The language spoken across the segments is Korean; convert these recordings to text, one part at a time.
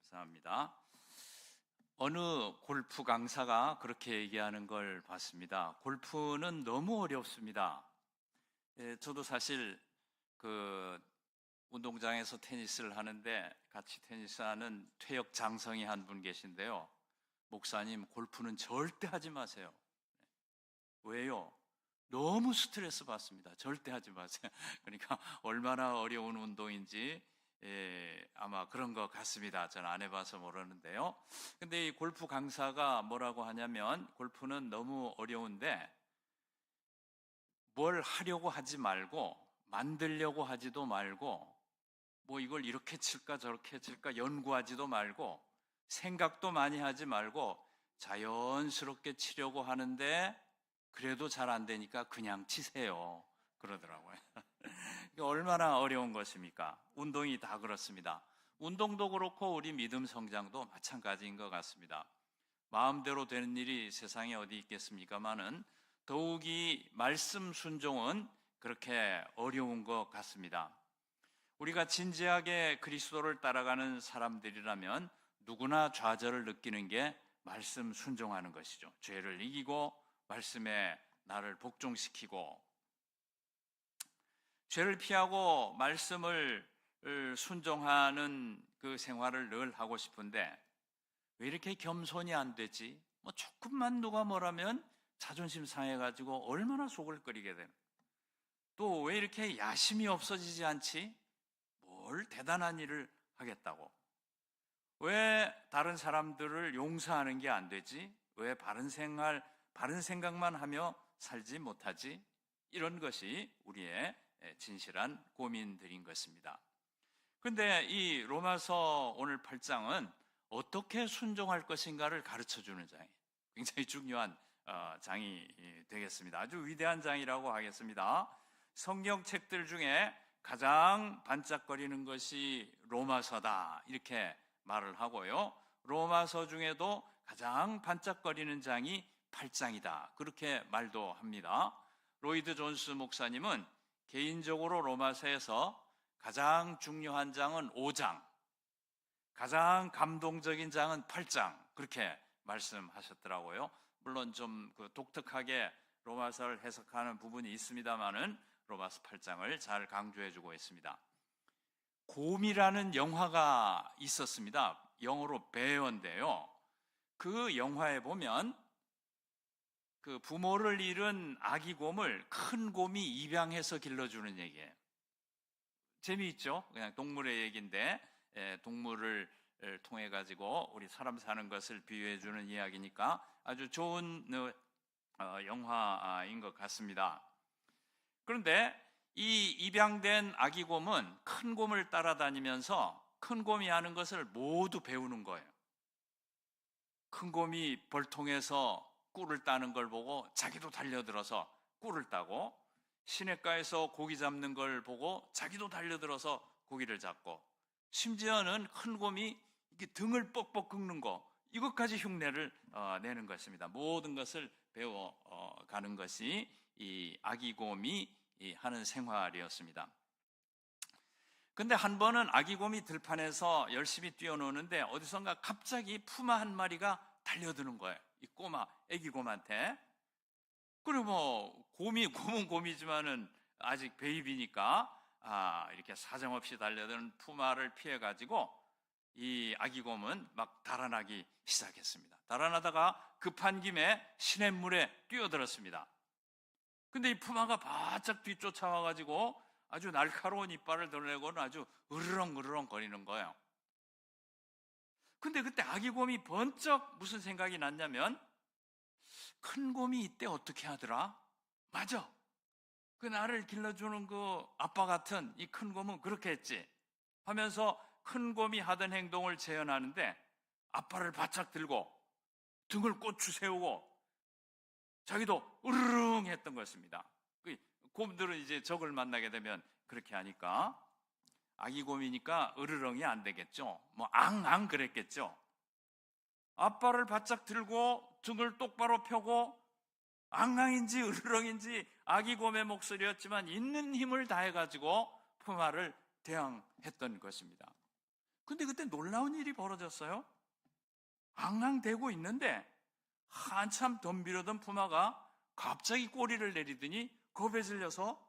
감사합니다. 어느 골프 강사가 그렇게 얘기하는 걸 봤습니다. 골프는 너무 어렵습니다. 저도 사실 그 운동장에서 테니스를 하는데 같이 테니스하는 퇴역 장성이 한 분 계신데요. 목사님, 골프는 절대 하지 마세요. 왜요? 너무 스트레스 받습니다. 절대 하지 마세요. 그러니까 얼마나 어려운 운동인지 아마 그런 것 같습니다. 저는 안 해봐서 모르는데요. 근데 이 골프 강사가 뭐라고 하냐면, 골프는 너무 어려운데 뭘 하려고 하지 말고, 만들려고 하지도 말고, 뭐 이걸 이렇게 칠까 저렇게 칠까 연구하지도 말고, 생각도 많이 하지 말고 자연스럽게 치려고 하는데 그래도 잘 안 되니까 그냥 치세요, 그러더라고요. 얼마나 어려운 것입니까? 운동이 다 그렇습니다. 운동도 그렇고 우리 믿음 성장도 마찬가지인 것 같습니다. 마음대로 되는 일이 세상에 어디 있겠습니까마는 더욱이 말씀 순종은 그렇게 어려운 것 같습니다. 우리가 진지하게 그리스도를 따라가는 사람들이라면 누구나 좌절을 느끼는 게 말씀 순종하는 것이죠. 죄를 이기고 말씀에 나를 복종시키고, 죄를 피하고 말씀을 순종하는 그 생활을 늘 하고 싶은데 왜 이렇게 겸손이 안 되지? 뭐 조금만 누가 뭐라면 자존심 상해가지고 얼마나 속을 끓이게 되는. 또 왜 이렇게 야심이 없어지지 않지? 뭘 대단한 일을 하겠다고. 왜 다른 사람들을 용서하는 게 안 되지? 왜 바른 생각만 하며 살지 못하지? 이런 것이 우리의 진실한 고민들인 것입니다. 그런데 이 로마서 오늘 8장은 어떻게 순종할 것인가를 가르쳐주는 장이에요. 굉장히 중요한 장이 되겠습니다. 아주 위대한 장이라고 하겠습니다. 성경책들 중에 가장 반짝거리는 것이 로마서다, 이렇게 말을 하고요. 로마서 중에도 가장 반짝거리는 장이 8장이다, 그렇게 말도 합니다. 로이드 존스 목사님은 개인적으로 로마서에서 가장 중요한 장은 5장, 가장 감동적인 장은 8장, 그렇게 말씀하셨더라고요. 물론 좀 독특하게 로마서를 해석하는 부분이 있습니다만은 로마서 8장을 잘 강조해주고 있습니다. 곰이라는 영화가 있었습니다. 영어로 베어인데요. 그 영화에 보면 그 부모를 잃은 아기 곰을 큰 곰이 입양해서 길러주는 얘기예요. 재미있죠? 그냥 동물의 얘기인데 동물을 통해 가지고 우리 사람 사는 것을 비유해 주는 이야기니까 아주 좋은 영화인 것 같습니다. 그런데 이 입양된 아기 곰은 큰 곰을 따라다니면서 큰 곰이 하는 것을 모두 배우는 거예요. 큰 곰이 벌통에서 꿀을 따는 걸 보고 자기도 달려들어서 꿀을 따고, 시냇가에서 고기 잡는 걸 보고 자기도 달려들어서 고기를 잡고, 심지어는 큰 곰이 이렇게 등을 뻑뻑 긁는 거, 이것까지 흉내를 내는 것입니다. 모든 것을 배워가는 것이 이 아기 곰이 하는 생활이었습니다. 근데 한 번은 아기 곰이 들판에서 열심히 뛰어노는데 어디선가 갑자기 푸마 한 마리가 달려드는 거예요. 이 꼬마 아기 곰한테. 그리고 곰은 곰이지만은 아직 베이비니까 이렇게 사정없이 달려드는 푸마를 피해가지고 이 아기 곰은 막 달아나기 시작했습니다. 달아나다가 급한 김에 시냇물에 뛰어들었습니다. 근데 이 푸마가 바짝 뒤쫓아와가지고 아주 날카로운 이빨을 드러내고는 아주 으르렁으르렁 거리는 거예요. 근데 그때 아기 곰이 번쩍 무슨 생각이 났냐면, 큰 곰이 이때 어떻게 하더라? 맞아, 그 나를 길러주는 그 아빠 같은 이 큰 곰은 그렇게 했지 하면서 큰 곰이 하던 행동을 재현하는데 앞발을 바짝 들고 등을 꼬추 세우고 자기도 으르릉 했던 것입니다. 곰들은 이제 적을 만나게 되면 그렇게 하니까, 아기 곰이니까 으르렁이 안 되겠죠. 뭐 앙앙 그랬겠죠. 앞발을 바짝 들고 등을 똑바로 펴고 앙앙인지 으르렁인지 아기 곰의 목소리였지만 있는 힘을 다해가지고 푸마를 대항했던 것입니다. 근데 그때 놀라운 일이 벌어졌어요. 앙앙대고 있는데 한참 덤비려던 푸마가 갑자기 꼬리를 내리더니 겁에 질려서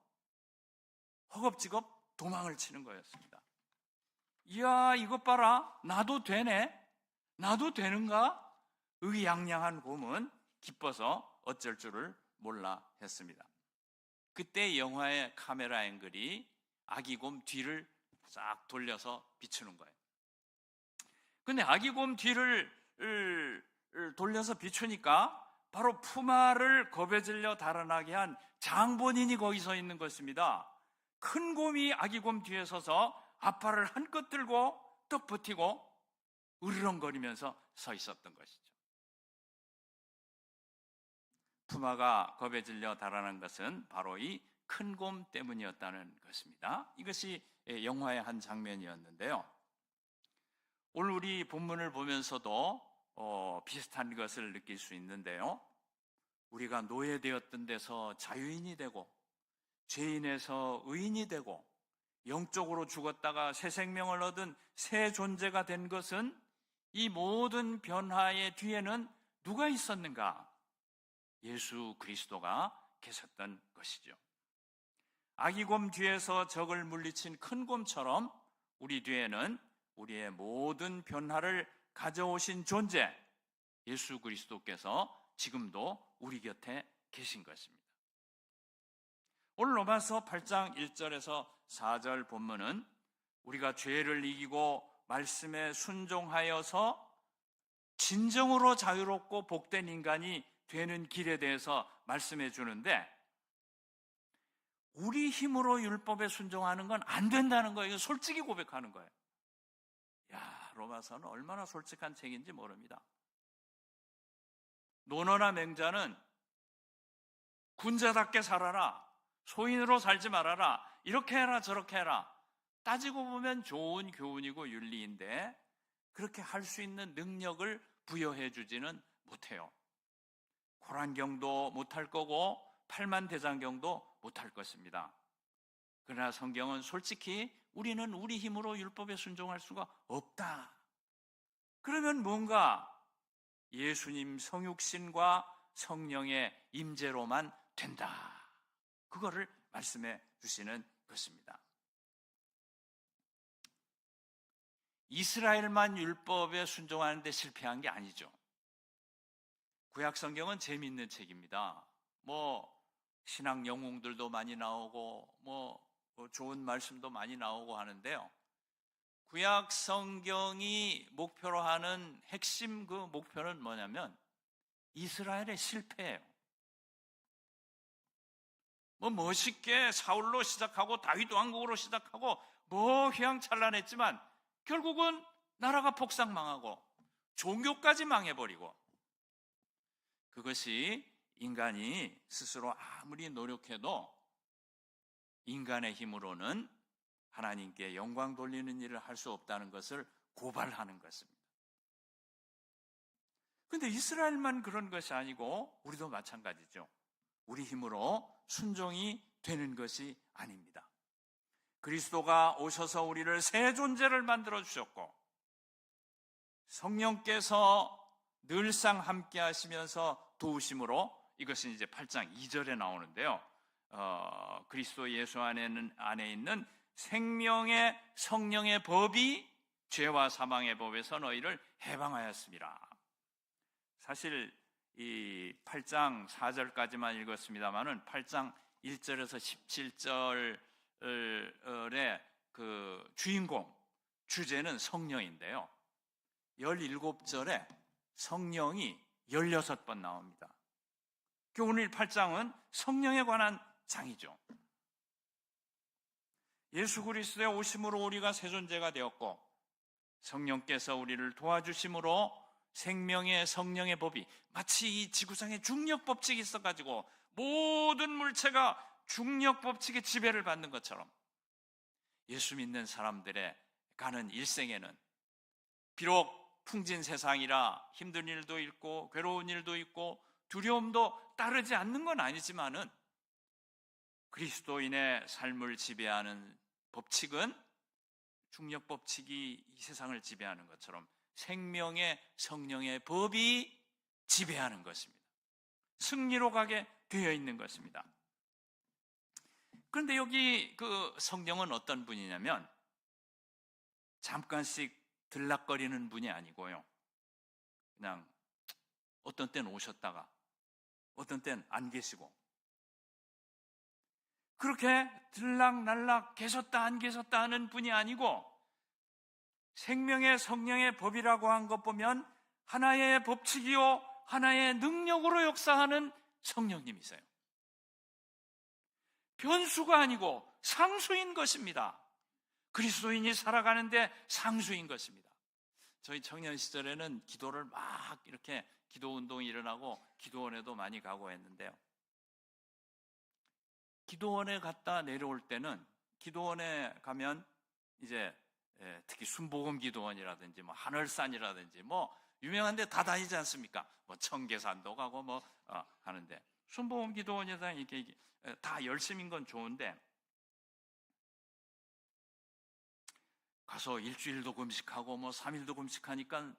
허겁지겁 도망을 치는 거였습니다. 이야, 이것 봐라. 나도 되네. 나도 되는가? 의양양한 곰은 기뻐서 어쩔 줄을 몰라 했습니다. 그때 영화의 카메라 앵글이 아기곰 뒤를 싹 돌려서 비추는 거예요. 근데 아기곰 뒤를 돌려서 비추니까 바로 푸마를 겁에 질려 달아나게 한 장본인이 거기 서 있는 것입니다. 큰 곰이 아기곰 뒤에 서서 앞발을 한껏 들고 떡 버티고 으르렁거리면서 서 있었던 것이죠. 푸마가 겁에 질려 달아난 것은 바로 이 큰 곰 때문이었다는 것입니다. 이것이 영화의 한 장면이었는데요. 오늘 우리 본문을 보면서도 비슷한 것을 느낄 수 있는데요. 우리가 노예되었던 데서 자유인이 되고 죄인에서 의인이 되고 영적으로 죽었다가 새 생명을 얻은 새 존재가 된 것은 이 모든 변화의 뒤에는 누가 있었는가? 예수 그리스도가 계셨던 것이죠. 아기곰 뒤에서 적을 물리친 큰 곰처럼 우리 뒤에는 우리의 모든 변화를 가져오신 존재 예수 그리스도께서 지금도 우리 곁에 계신 것입니다. 오늘 로마서 8장 1절에서 4절 본문은 우리가 죄를 이기고 말씀에 순종하여서 진정으로 자유롭고 복된 인간이 되는 길에 대해서 말씀해 주는데, 우리 힘으로 율법에 순종하는 건 안 된다는 거예요. 솔직히 고백하는 거예요. 야, 로마서는 얼마나 솔직한 책인지 모릅니다. 논어나 맹자는 군자답게 살아라, 소인으로 살지 말아라, 이렇게 해라 저렇게 해라, 따지고 보면 좋은 교훈이고 윤리인데 그렇게 할 수 있는 능력을 부여해 주지는 못해요. 고란경도 못할 거고 팔만대장경도 못할 것입니다. 그러나 성경은 솔직히 우리는 우리 힘으로 율법에 순종할 수가 없다. 그러면 뭔가 예수님 성육신과 성령의 임재로만 된다. 그거를 말씀해 주시는 것입니다. 이스라엘만 율법에 순종하는데 실패한 게 아니죠. 구약 성경은 재미있는 책입니다. 신학 영웅들도 많이 나오고 좋은 말씀도 많이 나오고 하는데요. 구약 성경이 목표로 하는 핵심 그 목표는 뭐냐면 이스라엘의 실패예요. 멋있게 사울로 시작하고 다윗 왕국으로 시작하고 휘황찬란했지만 결국은 나라가 폭삭망하고 종교까지 망해버리고, 그것이 인간이 스스로 아무리 노력해도 인간의 힘으로는 하나님께 영광 돌리는 일을 할 수 없다는 것을 고발하는 것입니다. 그런데 이스라엘만 그런 것이 아니고 우리도 마찬가지죠. 우리 힘으로 순종이 되는 것이 아닙니다. 그리스도가 오셔서 우리를 새 존재를 만들어 주셨고 성령께서 늘상 함께 하시면서 도우심으로, 이것은 이제 8장 2절에 나오는데요. 그리스도 예수 안에 있는 생명의 성령의 법이 죄와 사망의 법에서 너희를 해방하였습니다. 사실 이 8장 4절까지만 읽었습니다만은 8장 1절에서 17절의 그 주인공, 주제는 성령인데요. 17절에 성령이 16번 나옵니다. 오늘 8장은 성령에 관한 장이죠. 예수 그리스도의 오심으로 우리가 새 존재가 되었고 성령께서 우리를 도와주심으로 생명의 성령의 법이, 마치 이 지구상에 중력 법칙이 있어가지고 모든 물체가 중력 법칙의 지배를 받는 것처럼 예수 믿는 사람들의 가는 일생에는 비록 풍진 세상이라 힘든 일도 있고 괴로운 일도 있고 두려움도 따르지 않는 건 아니지만은 그리스도인의 삶을 지배하는 법칙은 중력 법칙이 이 세상을 지배하는 것처럼 생명의 성령의 법이 지배하는 것입니다. 승리로 가게 되어 있는 것입니다. 그런데 여기 그 성령은 어떤 분이냐면 잠깐씩 들락거리는 분이 아니고요. 그냥 어떤 때는 오셨다가 어떤 때는 안 계시고 그렇게 들락날락 계셨다 안 계셨다 하는 분이 아니고 생명의 성령의 법이라고 한 것 보면 하나의 법칙이요 하나의 능력으로 역사하는 성령님이세요. 변수가 아니고 상수인 것입니다. 그리스도인이 살아가는데 상수인 것입니다. 저희 청년 시절에는 기도를 막 이렇게 기도 운동이 일어나고 기도원에도 많이 가고 했는데요. 기도원에 갔다 내려올 때는 기도원에 가면 이제 특히 순복음 기도원이라든지 뭐 하늘산이라든지 뭐 유명한 데 다 다니지 않습니까? 뭐 청계산도 가고 뭐 하는데 순복음 기도원에다 이게 다 열심인 건 좋은데 가서 일주일도 금식하고 뭐 3일도 금식하니까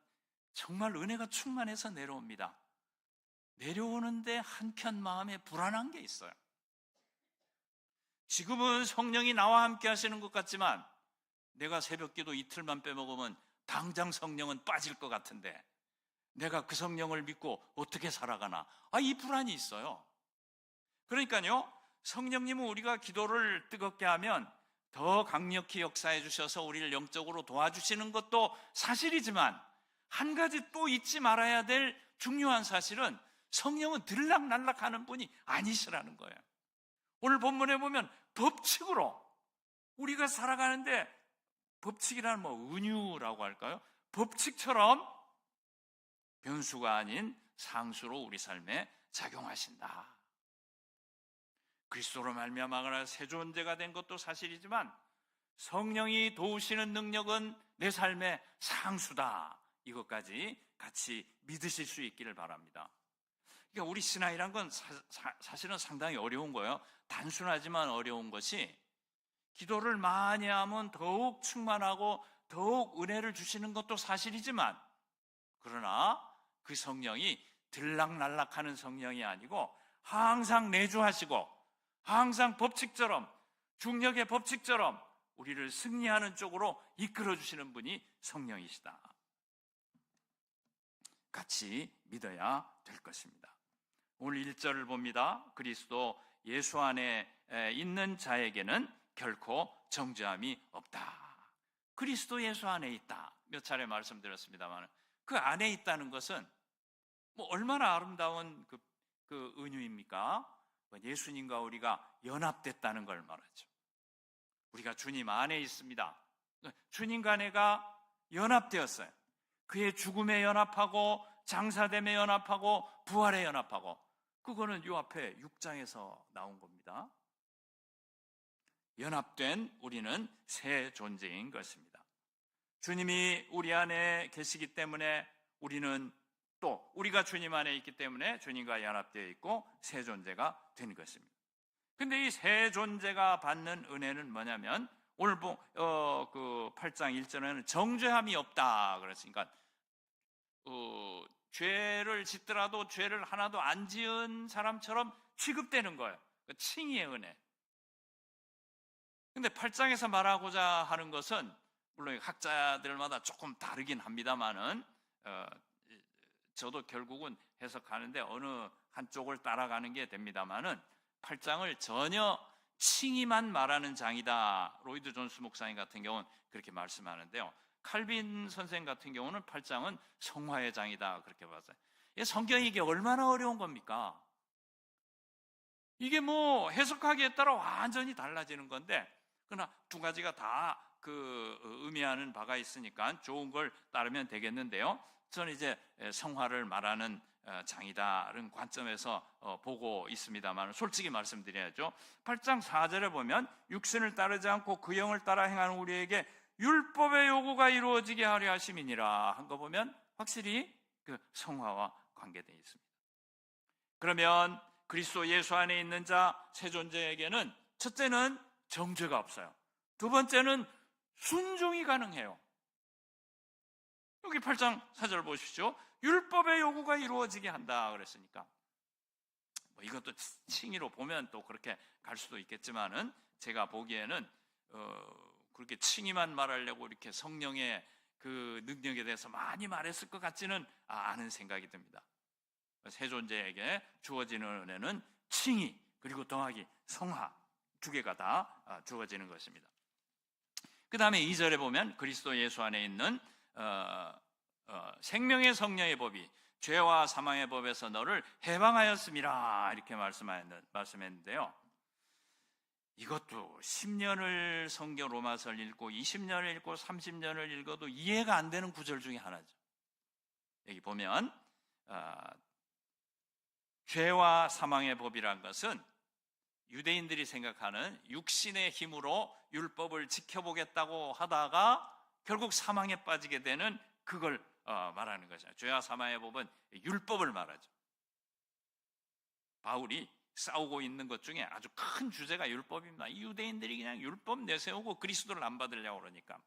정말 은혜가 충만해서 내려옵니다. 내려오는데 한편 마음에 불안한 게 있어요. 지금은 성령이 나와 함께 하시는 것 같지만 내가 새벽기도 이틀만 빼먹으면 당장 성령은 빠질 것 같은데 내가 그 성령을 믿고 어떻게 살아가나 이 불안이 있어요. 그러니까요, 성령님은 우리가 기도를 뜨겁게 하면 더 강력히 역사해 주셔서 우리를 영적으로 도와주시는 것도 사실이지만 한 가지 또 잊지 말아야 될 중요한 사실은 성령은 들락날락하는 분이 아니시라는 거예요. 오늘 본문에 보면 법칙으로 우리가 살아가는데 법칙이라는 뭐 은유라고 할까요? 법칙처럼 변수가 아닌 상수로 우리 삶에 작용하신다. 그리스도로 말미암아 새 존재가 된 것도 사실이지만 성령이 도우시는 능력은 내 삶의 상수다. 이것까지 같이 믿으실 수 있기를 바랍니다. 그러니까 우리 신앙이란 건 사실은 상당히 어려운 거예요. 단순하지만 어려운 것이 기도를 많이 하면 더욱 충만하고 더욱 은혜를 주시는 것도 사실이지만 그러나 그 성령이 들락날락하는 성령이 아니고 항상 내주하시고 항상 법칙처럼 중력의 법칙처럼 우리를 승리하는 쪽으로 이끌어주시는 분이 성령이시다. 같이 믿어야 될 것입니다. 오늘 1절을 봅니다. 그리스도 예수 안에 있는 자에게는 결코 정죄함이 없다. 그리스도 예수 안에 있다. 몇 차례 말씀드렸습니다만 그 안에 있다는 것은 뭐 얼마나 아름다운 그 은유입니까? 예수님과 우리가 연합됐다는 걸 말하죠. 우리가 주님 안에 있습니다. 주님과 내가 연합되었어요. 그의 죽음에 연합하고 장사됨에 연합하고 부활에 연합하고 그거는 요 앞에 6장에서 나온 겁니다. 연합된 우리는 새 존재인 것입니다. 주님이 우리 안에 계시기 때문에 우리는 또 우리가 주님 안에 있기 때문에 주님과 연합되어 있고 새 존재가 된 것입니다. 근데 이 새 존재가 받는 은혜는 뭐냐면 오늘 그 8장 1절에는 정죄함이 없다 그랬으니까 죄를 짓더라도 죄를 하나도 안 지은 사람처럼 취급되는 거예요. 칭의의 은혜. 근데 8장에서 말하고자 하는 것은 물론 학자들마다 조금 다르긴 합니다만은 저도 결국은 해석하는데 어느 한쪽을 따라가는 게 됩니다만은 8장을 전혀 칭의만 말하는 장이다. 로이드 존스 목사님 같은 경우는 그렇게 말씀하는데요. 칼빈 선생 같은 경우는 8장은 성화의 장이다 그렇게 봤어요. 성경이 이게 얼마나 어려운 겁니까? 이게 뭐 해석하기에 따라 완전히 달라지는 건데 그러나 두 가지가 다 그 의미하는 바가 있으니까 좋은 걸 따르면 되겠는데요. 저는 이제 성화를 말하는 장이다라는 관점에서 보고 있습니다만 솔직히 말씀드려야죠. 8장 4절에 보면 육신을 따르지 않고 그 영을 따라 행하는 우리에게 율법의 요구가 이루어지게 하려 하심이니라 한 거 보면 확실히 그 성화와 관계되어 있습니다. 그러면 그리스도 예수 안에 있는 자 새 존재에게는 첫째는 정죄가 없어요. 두 번째는 순종이 가능해요. 여기 8장 4절 보십시오. 율법의 요구가 이루어지게 한다 그랬으니까 뭐 이것도 칭의로 보면 또 그렇게 갈 수도 있겠지만은 제가 보기에는 그렇게 칭의만 말하려고 이렇게 성령의 그 능력에 대해서 많이 말했을 것 같지는 않은 생각이 듭니다. 세 존재에게 주어지는 은혜는 칭의 그리고 더하기 성화 두 개가 다 주어지는 것입니다. 그 다음에 2절에 보면 그리스도 예수 안에 있는 생명의 성령의 법이 죄와 사망의 법에서 너를 해방하였음이라 이렇게 말씀했는데요. 이것도 10년을 성경 로마서를 읽고 20년을 읽고 30년을 읽어도 이해가 안 되는 구절 중에 하나죠. 여기 보면 죄와 사망의 법이란 것은 유대인들이 생각하는 육신의 힘으로 율법을 지켜보겠다고 하다가 결국 사망에 빠지게 되는 그걸 말하는 것이죠. 죄와 사망의 법은 율법을 말하죠. 바울이 싸우고 있는 것 중에 아주 큰 주제가 율법입니다. 이 유대인들이 그냥 율법 내세우고 그리스도를 안 받으려고 그러니까.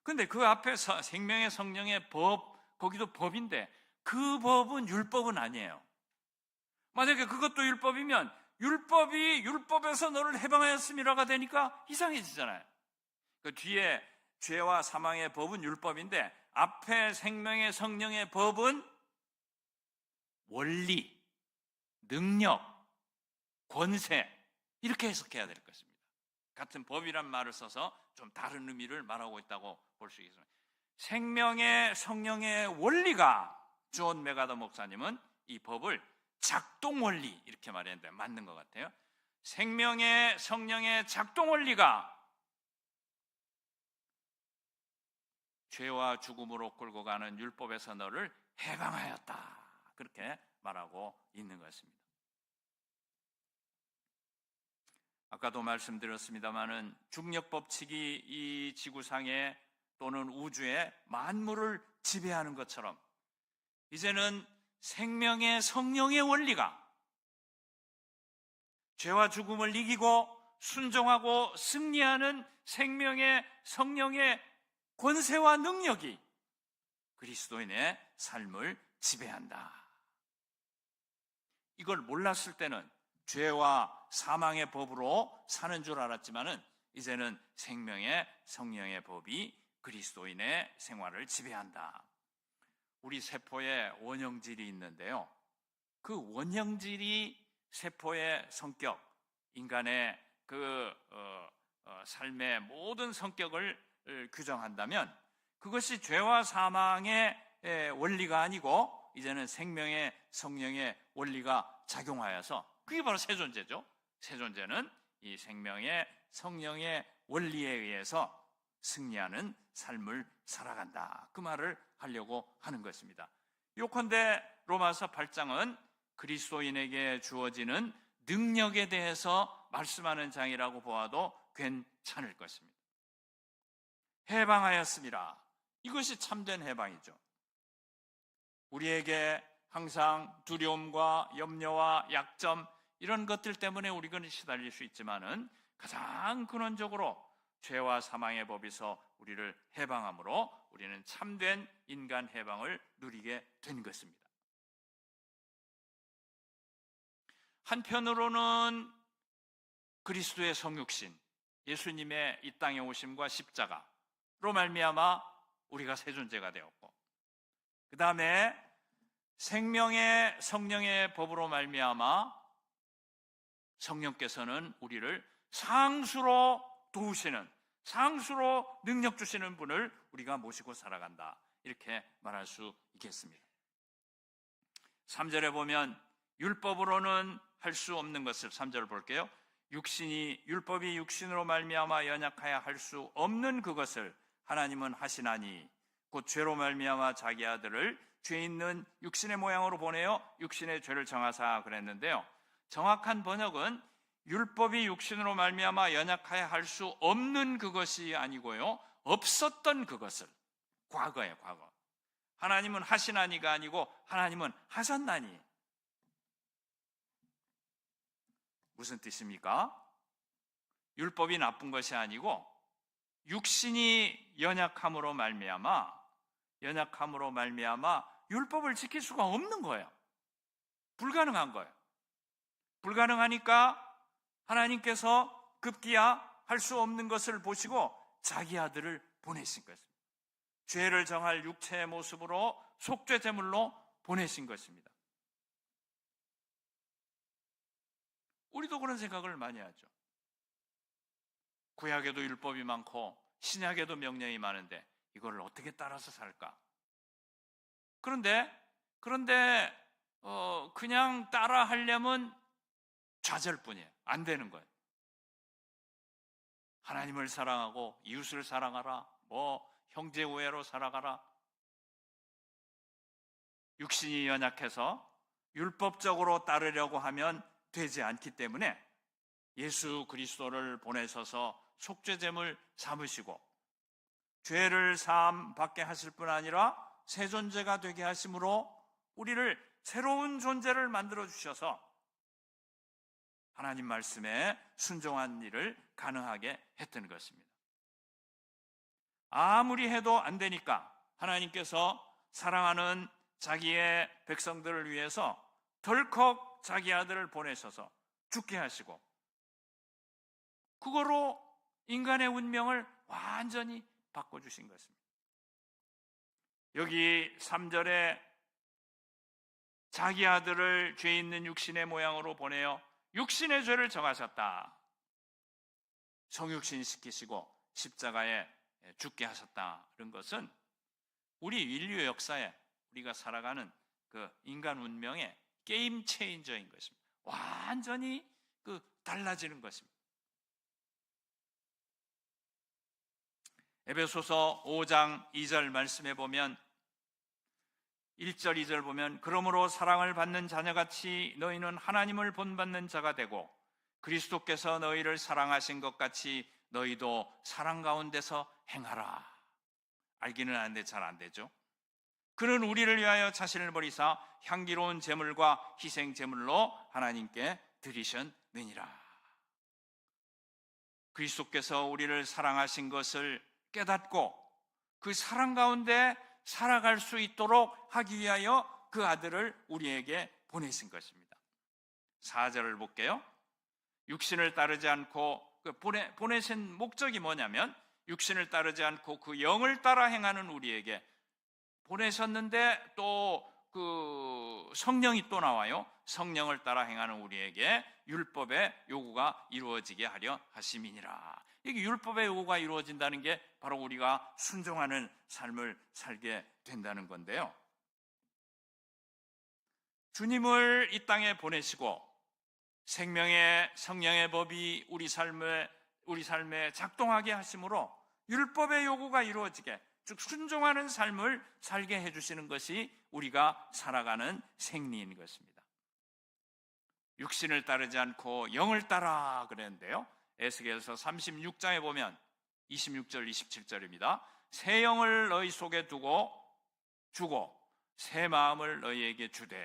그런데 그 앞에서 생명의 성령의 법, 거기도 법인데 그 법은 율법은 아니에요. 만약에 그것도 율법이면 율법이 율법에서 너를 해방하였음이라가 되니까 이상해지잖아요. 그 뒤에 죄와 사망의 법은 율법인데 앞에 생명의 성령의 법은 원리, 능력, 권세 이렇게 해석해야 될 것입니다. 같은 법이란 말을 써서 좀 다른 의미를 말하고 있다고 볼 수 있습니다. 생명의 성령의 원리가 존 메가더 목사님은 이 법을 작동 원리 이렇게 말했는데 맞는 것 같아요. 생명의 성령의 작동 원리가 죄와 죽음으로 끌고 가는 율법에서 너를 해방하였다 그렇게 말하고 있는 것입니다. 아까도 말씀드렸습니다마는 중력 법칙이 이 지구상에 또는 우주의 만물을 지배하는 것처럼 이제는 생명의 성령의 원리가 죄와 죽음을 이기고 순종하고 승리하는 생명의 성령의 권세와 능력이 그리스도인의 삶을 지배한다. 이걸 몰랐을 때는 죄와 사망의 법으로 사는 줄 알았지만은 이제는 생명의 성령의 법이 그리스도인의 생활을 지배한다. 우리 세포에 원형질이 있는데요. 그 원형질이 세포의 성격, 인간의 그 삶의 모든 성격을 규정한다면 그것이 죄와 사망의 원리가 아니고 이제는 생명의 성령의 원리가 작용하여서 그게 바로 세 존재죠. 세 존재는 이 생명의 성령의 원리에 의해서 승리하는 삶을 살아간다. 그 말을 하려고 하는 것입니다. 요컨대 로마서 8장은 그리스도인에게 주어지는 능력에 대해서 말씀하는 장이라고 보아도 괜찮을 것입니다. 해방하였습니다. 이것이 참된 해방이죠. 우리에게 항상 두려움과 염려와 약점 이런 것들 때문에 우리가 시달릴 수 있지만은 가장 근원적으로 죄와 사망의 법에서 우리를 해방함으로 우리는 참된 인간 해방을 누리게 된 것입니다. 한편으로는 그리스도의 성육신, 예수님의 이 땅에 오심과 십자가로 말미암아 우리가 새 존재가 되었고, 그 다음에 생명의 성령의 법으로 말미암아 성령께서는 우리를 상수로 도우시는, 상수로 능력 주시는 분을 우리가 모시고 살아간다, 이렇게 말할 수 있겠습니다. 3절에 보면 율법으로는 할 수 없는 것을 3절을 볼게요. 율법이 육신으로 말미암아 연약하여 할 수 없는 그것을 하나님은 하시나니 곧 죄로 말미암아 자기 아들을 죄 있는 육신의 모양으로 보내어 육신의 죄를 정하사 그랬는데요. 정확한 번역은 율법이 육신으로 말미암아 연약하여 할 수 없는 그것이 아니고요, 없었던 그것을, 과거에 과거. 하나님은 하시나니가 아니고 하나님은 하셨나니. 무슨 뜻입니까? 율법이 나쁜 것이 아니고 육신이 연약함으로 말미암아 율법을 지킬 수가 없는 거예요. 불가능한 거예요. 불가능하니까 하나님께서 급기야 할 수 없는 것을 보시고 자기 아들을 보내신 것입니다. 죄를 정할 육체의 모습으로 속죄 제물로 보내신 것입니다. 우리도 그런 생각을 많이 하죠. 구약에도 율법이 많고 신약에도 명령이 많은데 이거를 어떻게 따라서 살까? 그런데 그냥 따라 하려면 좌절뿐이에요. 안 되는 거예요. 하나님을 사랑하고 이웃을 사랑하라, 형제 우애로 살아가라. 육신이 연약해서 율법적으로 따르려고 하면 되지 않기 때문에 예수 그리스도를 보내셔서 속죄제물 삼으시고 죄를 사함 받게 하실 뿐 아니라 새 존재가 되게 하심으로 우리를 새로운 존재를 만들어 주셔서 하나님 말씀에 순종한 일을 가능하게 했던 것입니다. 아무리 해도 안 되니까 하나님께서 사랑하는 자기의 백성들을 위해서 덜컥 자기 아들을 보내셔서 죽게 하시고 그거로 인간의 운명을 완전히 바꿔주신 것입니다. 여기 3절에 자기 아들을 죄 있는 육신의 모양으로 보내어 육신의 죄를 정하셨다. 성육신 시키시고 십자가에 죽게 하셨다. 그런 것은 우리 인류 역사에 우리가 살아가는 그 인간 운명의 게임 체인저인 것입니다. 완전히 달라지는 것입니다. 에베소서 5장 2절 말씀에 보면 1절 2절 보면 그러므로 사랑을 받는 자녀같이 너희는 하나님을 본받는 자가 되고 그리스도께서 너희를 사랑하신 것 같이 너희도 사랑 가운데서 행하라. 알기는 아는데 잘 안 되죠. 그는 우리를 위하여 자신을 버리사 향기로운 제물과 희생 제물로 하나님께 드리셨느니라. 그리스도께서 우리를 사랑하신 것을 깨닫고 그 사랑 가운데 살아갈 수 있도록 하기 위하여 그 아들을 우리에게 보내신 것입니다. 4절을 볼게요. 육신을 따르지 않고 보내신 목적이 뭐냐면 육신을 따르지 않고 그 영을 따라 행하는 우리에게 보내셨는데 또 그 성령이 또 나와요. 성령을 따라 행하는 우리에게 율법의 요구가 이루어지게 하려 하심이니라. 이게 율법의 요구가 이루어진다는 게 바로 우리가 순종하는 삶을 살게 된다는 건데요. 주님을 이 땅에 보내시고 생명의 성령의 법이 우리 삶에 작동하게 하심으로 율법의 요구가 이루어지게, 즉 순종하는 삶을 살게 해주시는 것이 우리가 살아가는 생리인 것입니다. 육신을 따르지 않고 영을 따라 그랬는데요. 에스겔서 36장에 보면 26절 27절입니다. 새 영을 너희 속에 주고 새 마음을 너희에게 주되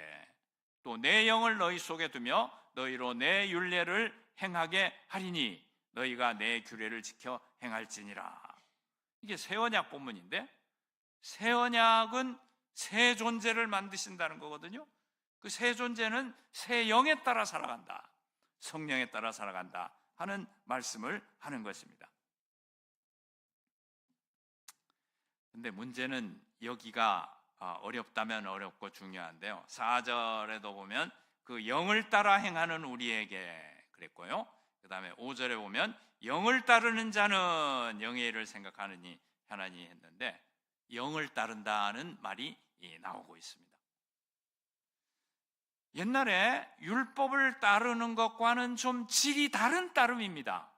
또 내 영을 너희 속에 두며 너희로 내 율례를 행하게 하리니 너희가 내 규례를 지켜 행할지니라. 이게 새 언약 본문인데 새 언약은 새 존재를 만드신다는 거거든요. 그 새 존재는 새 영에 따라 살아간다, 성령에 따라 살아간다 하는 말씀을 하는 것입니다. 근데 문제는 여기가 어렵다면 어렵고 중요한데요. 4절에도 보면 그 영을 따라 행하는 우리에게 그랬고요. 그 다음에 5절에 보면 영을 따르는 자는 영의 일을 생각하느니 하나니 했는데 영을 따른다는 말이 나오고 있습니다. 옛날에 율법을 따르는 것과는 좀 질이 다른 따름입니다.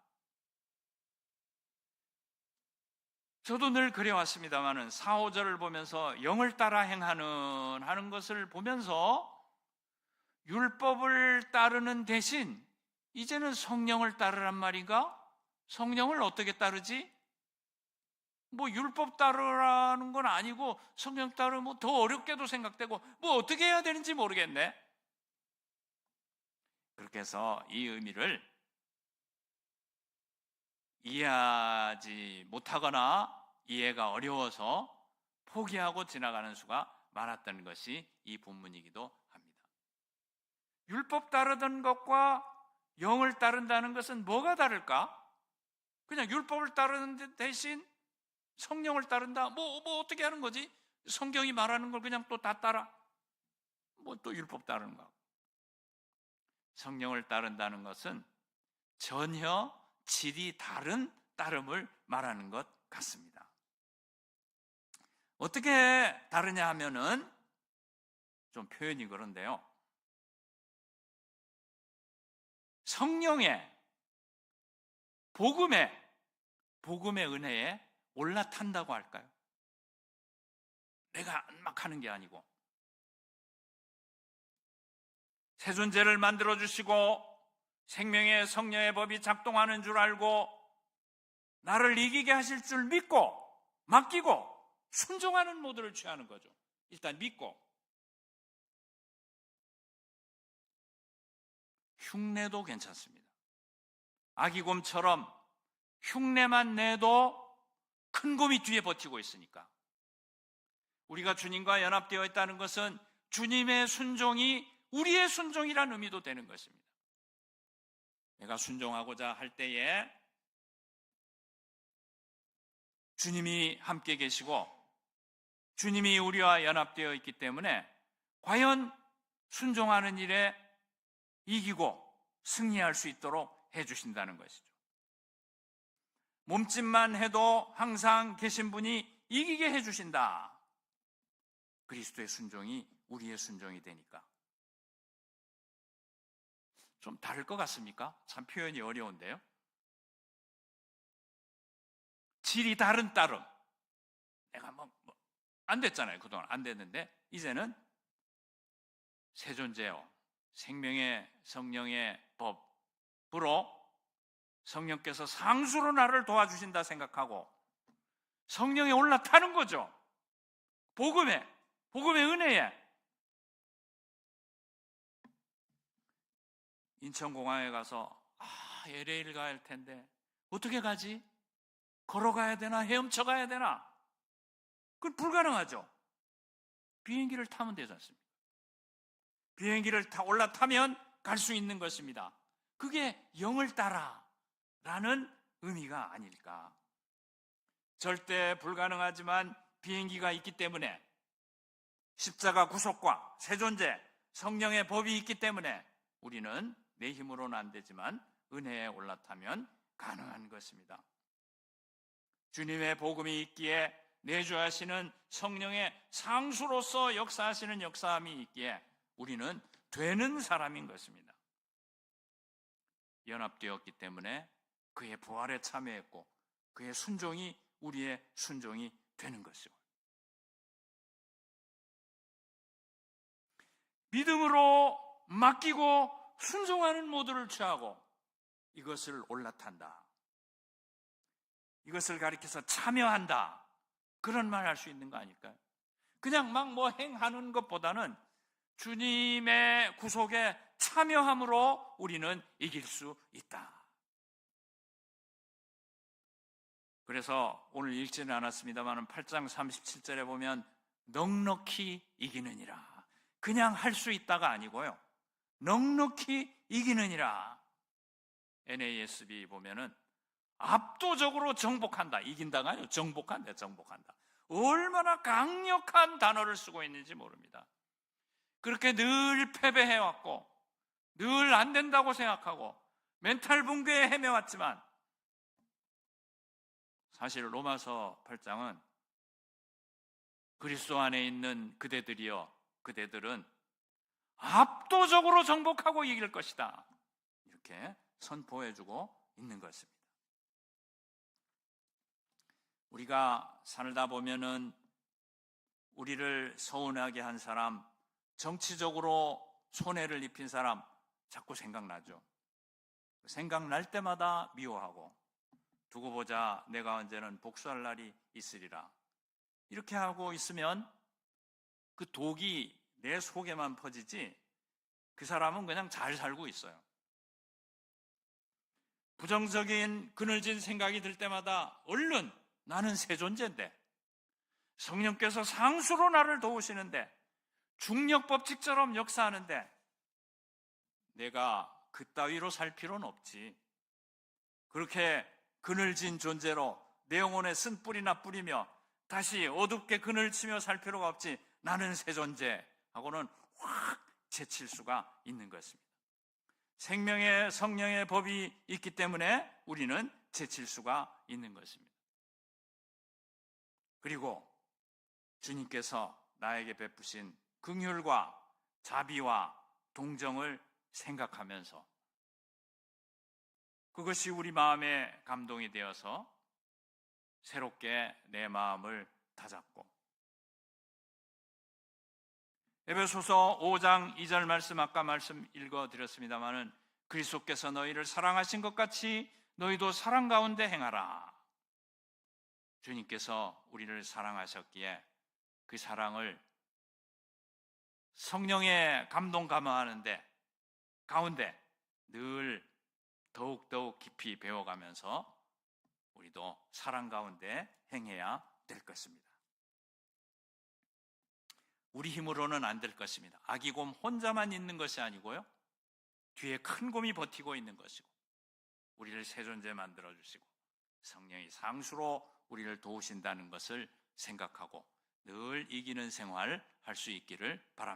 저도 늘 그래왔습니다마는 4, 5절을 보면서 영을 따라 하는 것을 보면서 율법을 따르는 대신 이제는 성령을 따르란 말인가? 성령을 어떻게 따르지? 율법 따르라는 건 아니고 성령 따르면 더 어렵게도 생각되고 어떻게 해야 되는지 모르겠네. 그렇게 해서 이 의미를 이해하지 못하거나 이해가 어려워서 포기하고 지나가는 수가 많았던 것이 이 본문이기도 합니다. 율법 따르던 것과 영을 따른다는 것은 뭐가 다를까? 그냥 율법을 따르는 대신 성령을 따른다? 뭐 어떻게 하는 거지? 성경이 말하는 걸 그냥 또 다 따라? 뭐 또 율법 따르는 거. 성령을 따른다는 것은 전혀 질이 다른 따름을 말하는 것 같습니다. 어떻게 다르냐 하면은 좀 표현이 그런데요. 성령의 복음의 은혜에 올라탄다고 할까요? 내가 막 하는 게 아니고 새 존재를 만들어 주시고 생명의 성령의 법이 작동하는 줄 알고 나를 이기게 하실 줄 믿고 맡기고 순종하는 모드를 취하는 거죠. 일단 믿고. 흉내도 괜찮습니다. 아기곰처럼 흉내만 내도 큰 곰이 뒤에 버티고 있으니까. 우리가 주님과 연합되어 있다는 것은 주님의 순종이 우리의 순종이라는 의미도 되는 것입니다. 내가 순종하고자 할 때에 주님이 함께 계시고 주님이 우리와 연합되어 있기 때문에 과연 순종하는 일에 이기고 승리할 수 있도록 해주신다는 것이죠. 몸짓만 해도 항상 계신 분이 이기게 해주신다. 그리스도의 순종이 우리의 순종이 되니까. 좀 다를 것 같습니까? 참 표현이 어려운데요. 질이 다른 따름. 내가 안 됐잖아요. 그동안 안 됐는데 이제는 새 존재요. 생명의 성령의 법으로 성령께서 상수로 나를 도와주신다 생각하고 성령에 올라타는 거죠. 복음의 은혜에. 인천공항에 가서 LA를 가야 할 텐데 어떻게 가지? 걸어가야 되나? 헤엄쳐 가야 되나? 그건 불가능하죠. 비행기를 타면 되지 않습니까? 비행기를 올라타면 갈 수 있는 것입니다. 그게 영을 따라라는 의미가 아닐까. 절대 불가능하지만 비행기가 있기 때문에 십자가 구속과 새 존재, 성령의 법이 있기 때문에 우리는 내 힘으로는 안 되지만 은혜에 올라타면 가능한 것입니다. 주님의 복음이 있기에 내주하시는 성령의 상수로서 역사하시는 역사함이 있기에 우리는 되는 사람인 것입니다. 연합되었기 때문에 그의 부활에 참여했고 그의 순종이 우리의 순종이 되는 것이죠. 믿음으로 맡기고 순종하는 모드를 취하고 이것을 올라탄다. 이것을 가리켜서 참여한다. 그런 말 할 수 있는 거 아닐까요? 그냥 막 행하는 것보다는 주님의 구속에 참여함으로 우리는 이길 수 있다. 그래서 오늘 읽지는 않았습니다만 8장 37절에 보면 넉넉히 이기느니라. 그냥 할 수 있다가 아니고요. 넉넉히 이기느니라. NASB 보면은 압도적으로 정복한다. 이긴다가 아니고 정복한다. 얼마나 강력한 단어를 쓰고 있는지 모릅니다. 그렇게 늘 패배해왔고 늘 안 된다고 생각하고 멘탈 붕괴에 헤매왔지만 사실 로마서 8장은 그리스도 안에 있는 그대들은 압도적으로 정복하고 이길 것이다. 이렇게 선포해주고 있는 것입니다. 우리가 살다 보면은 우리를 서운하게 한 사람, 정치적으로 손해를 입힌 사람 자꾸 생각나죠. 생각날 때마다 미워하고 두고 보자 내가 언제는 복수할 날이 있으리라. 이렇게 하고 있으면 그 독이 내 속에만 퍼지지 그 사람은 그냥 잘 살고 있어요. 부정적인 그늘진 생각이 들 때마다 얼른 나는 새 존재인데, 성령께서 상수로 나를 도우시는데, 중력 법칙처럼 역사하는데 내가 그따위로 살 필요는 없지. 그렇게 그늘진 존재로 내 영혼에 쓴뿌리나 뿌리며 다시 어둡게 그늘 치며 살 필요가 없지. 나는 새 존재 하고는 확 제칠 수가 있는 것입니다. 생명의 성령의 법이 있기 때문에 우리는 제칠 수가 있는 것입니다. 그리고 주님께서 나에게 베푸신 긍휼과 자비와 동정을 생각하면서 그것이 우리 마음에 감동이 되어서 새롭게 내 마음을 다잡고, 에베소서 5장 2절 말씀, 아까 말씀 읽어드렸습니다마는 그리스도께서 너희를 사랑하신 것 같이 너희도 사랑 가운데 행하라. 주님께서 우리를 사랑하셨기에 그 사랑을 성령의 감동 감화하는데 가운데 늘 더욱더욱 깊이 배워가면서 우리도 사랑 가운데 행해야 될 것입니다. 우리 힘으로는 안 될 것입니다. 아기 곰 혼자만 있는 것이 아니고요, 뒤에 큰 곰이 버티고 있는 것이고, 우리를 새 존재 만들어주시고 성령이 상수로 우리를 도우신다는 것을 생각하고 늘 이기는 생활 할 수 있기를 바랍니다.